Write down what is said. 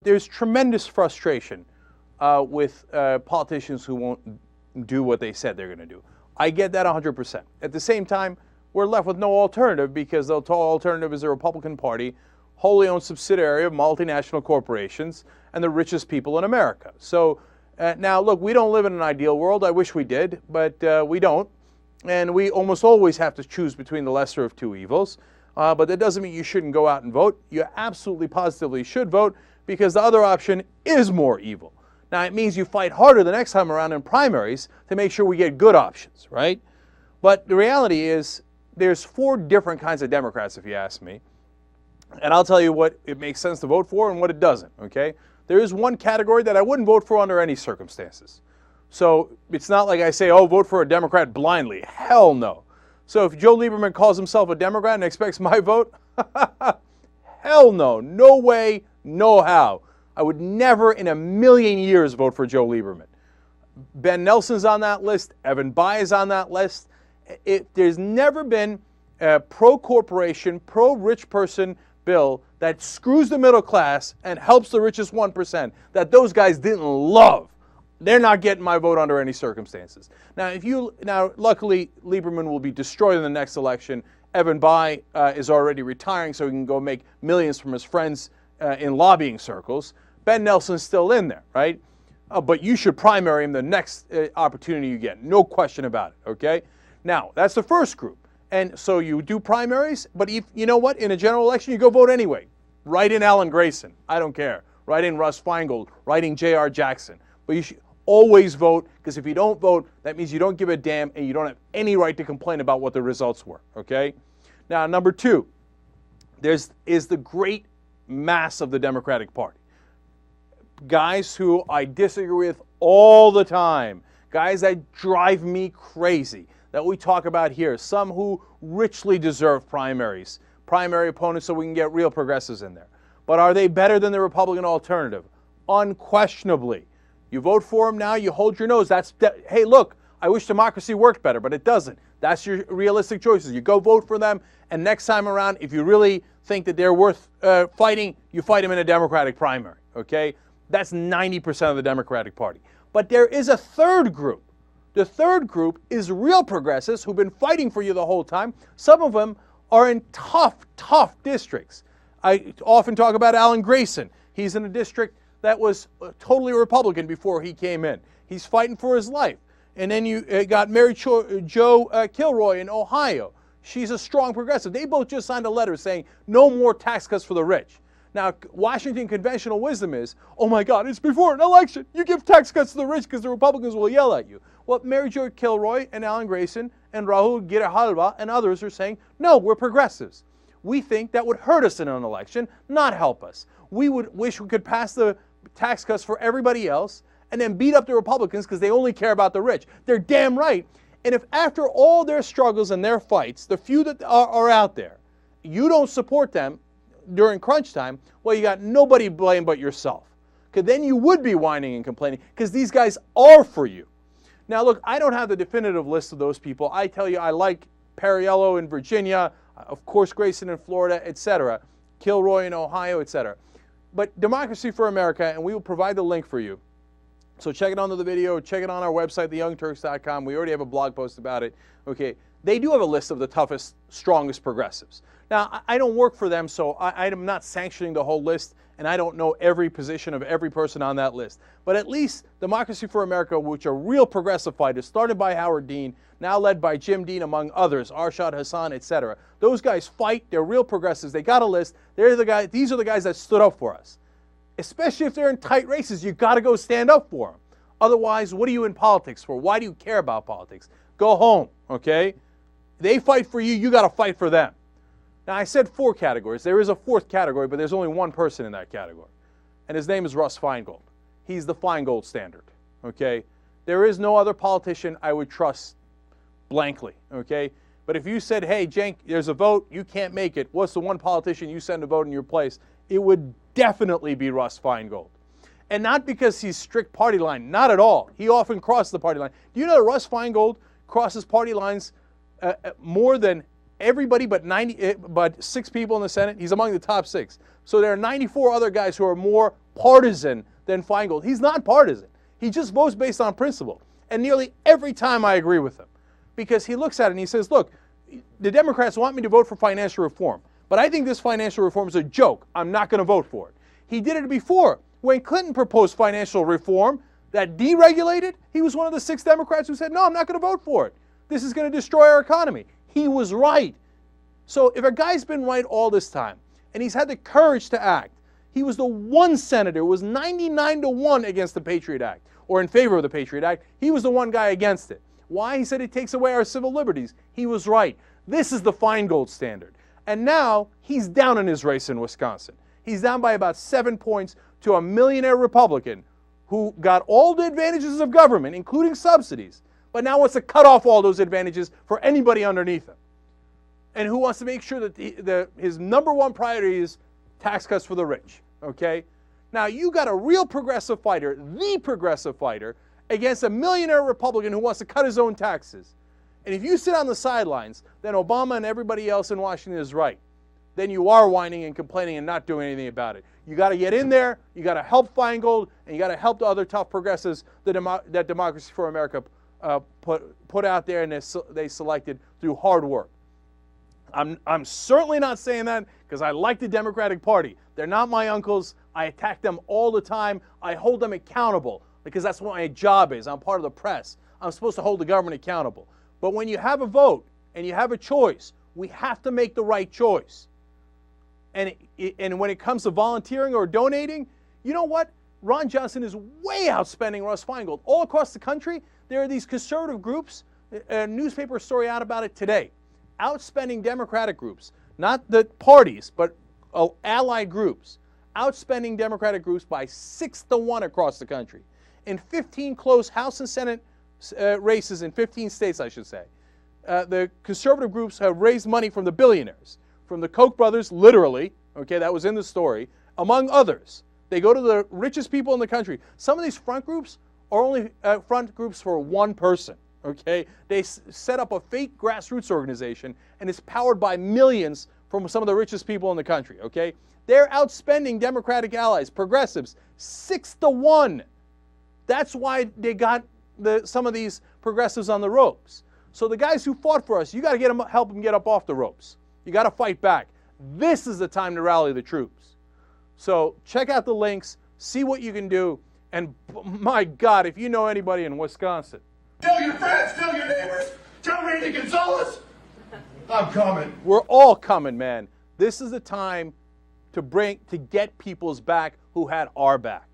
There's tremendous frustration with politicians who won't do what they said they're going to do. I get that 100%. At the same time, we're left with no alternative because the alternative is the Republican Party, wholly owned subsidiary of multinational corporations and the richest people in America. So now, look, we don't live in an ideal world. I wish we did, but we don't. And we almost always have to choose between the lesser of two evils. But that doesn't mean you shouldn't go out and vote. You absolutely positively should vote because the other option is more evil. Now, it means you fight harder the next time around in primaries to make sure we get good options, right? But the reality is there's 4 different kinds of Democrats, if you ask me. And I'll tell you what it makes sense to vote for and what it doesn't, okay? There is one category that I wouldn't vote for under any circumstances. So it's not like I say, oh, vote for a Democrat blindly. Hell no. So if Joe Lieberman calls himself a Democrat and expects my vote, hell no. No way, no how. I would never in a million years vote for Joe Lieberman. Ben Nelson's on that list. Evan Bayh is on that list. There's never been a pro-corporation, pro-rich person bill that screws the middle class and helps the richest 1% that those guys didn't love. They're not getting my vote under any circumstances. Now, luckily, Lieberman will be destroyed in the next election. Evan Bayh is already retiring, so he can go make millions from his friends in lobbying circles. Ben Nelson's still in there, right? But you should primary him the next opportunity you get. No question about it, okay? Now, that's the first group. And so you do primaries, but if, you know what? In a general election, you go vote anyway. Write in Alan Grayson. I don't care. Write in Russ Feingold. Write in J.R. Jackson. But you should always vote, because if you don't vote, that means you don't give a damn and you don't have any right to complain about what the results were, okay? Now, number 2, is the great mass of the Democratic Party. Guys who I disagree with all the time. Guys that drive me crazy, that we talk about here. Some who richly deserve primary opponents so we can get real progressives in there. But are they better than the Republican alternative? Unquestionably. You vote for them now, you hold your nose. Hey, look, I wish democracy worked better, but it doesn't. That's your realistic choices. You go vote for them, and next time around, if you really think that they're worth fighting, you fight them in a Democratic primary, okay? That's 90% of the Democratic Party. But there is a third group. The third group is real progressives who've been fighting for you the whole time. Some of them are in tough districts. I often talk about Alan Grayson. He's in a district that was totally Republican before he came in. He's fighting for his life. And then you got Mary Jo Kilroy in Ohio. She's a strong progressive. They both just signed a letter saying no more tax cuts for the rich. Now, Washington conventional wisdom is, oh my God, it's before an election. You give tax cuts to the rich because the Republicans will yell at you. Well, Mary Jo Kilroy and Alan Grayson and Rahul Girhalva and others are saying, no, we're progressives. We think that would hurt us in an election, not help us. We would wish we could pass the tax cuts for everybody else and then beat up the Republicans because they only care about the rich. They're damn right. And if after all their struggles and their fights, the few that are out there, you don't support them during crunch time, well, you got nobody to blame but yourself. Because then you would be whining and complaining because these guys are for you. Now, look, I don't have the definitive list of those people. I tell you, I like Perriello in Virginia, of course, Grayson in Florida, etc., Kilroy in Ohio, etc. But Democracy for America, and we will provide the link for you. So check it under the video, check it on our website, theyoungturks.com. We already have a blog post about it. Okay, they do have a list of the toughest, strongest progressives. Now, I don't work for them, so I'm not sanctioning the whole list, and I don't know every position of every person on that list. But at least Democracy for America, which are real progressive fighters, started by Howard Dean, now led by Jim Dean, among others, Arshad Hassan, etc. Those guys fight. They're real progressives. They got a list. These are the guys that stood up for us. Especially if they're in tight races, you got to go stand up for them. Otherwise, what are you in politics for? Why do you care about politics? Go home, okay? They fight for you. You got to fight for them. Now, I said 4 categories. There is a 4th category, but there's only one person in that category. And his name is Russ Feingold. He's the Feingold standard, okay? There is no other politician I would trust blankly, okay? But if you said, hey, Cenk, there's a vote, you can't make it, what's the one politician you send to vote in your place? It would definitely be Russ Feingold. And not because he's strict party line, not at all. He often crosses the party line. Do you know that Russ Feingold crosses party lines more than everybody but 6 people in the Senate. He's among the top 6. So there are 94 other guys who are more partisan than Feingold. He's not partisan. He just votes based on principle. And nearly every time I agree with him, because he looks at it and he says, look, the Democrats want me to vote for financial reform, but I think this financial reform is a joke. I'm not going to vote for it. He did it before. When Clinton proposed financial reform that deregulated, he was one of the 6 Democrats who said, no, I'm not going to vote for it. This is going to destroy our economy. He was right. So if a guy's been right all this time, and he's had the courage to act, he was the one senator who was 99-1 against the Patriot Act, or in favor of the Patriot Act. He was the one guy against it. Why? He said it takes away our civil liberties. He was right. This is the Feingold standard. And now he's down in his race in Wisconsin. He's down by about 7 points to a millionaire Republican who got all the advantages of government, including subsidies, but now wants to cut off all those advantages for anybody underneath him. And who wants to make sure that his number one priority is tax cuts for the rich, okay? Now, you got a real progressive fighter, the progressive fighter, against a millionaire Republican who wants to cut his own taxes. And if you sit on the sidelines, then Obama and everybody else in Washington is right. Then you are whining and complaining and not doing anything about it. You got to get in there, you got to help Feingold, and you got to help the other tough progressives that Democracy for America put out there and they selected through hard work. I'm certainly not saying that because I like the Democratic Party. They're not my uncles. I attack them all the time. I hold them accountable because that's what my job is. I'm part of the press. I'm supposed to hold the government accountable. But when you have a vote and you have a choice, we have to make the right choice. And when it comes to volunteering or donating, you know what? Ron Johnson is way outspending Russ Feingold. All across the country, there are these conservative groups, a newspaper story out about it today, outspending Democratic groups, not the parties, but allied groups, outspending Democratic groups by 6-1 across the country. In 15 close House and Senate races in 15 states, I should say, the conservative groups have raised money from the billionaires, from the Koch brothers, literally, okay, that was in the story, among others. They go to the richest people in the country. Some of these front groups are only front groups for one person, okay? They set up a fake grassroots organization, and it's powered by millions from some of the richest people in the country, okay? They're outspending Democratic allies, progressives, 6-1. That's why they got some of these progressives on the ropes. So the guys who fought for us, you got to help them get up off the ropes. You got to fight back. This is the time to rally the troops. So check out the links, see what you can do, and my God, if you know anybody in Wisconsin. Tell your friends, tell your neighbors, tell Randy Gonzalez, I'm coming. We're all coming, man. This is the time to get people's back who had our back.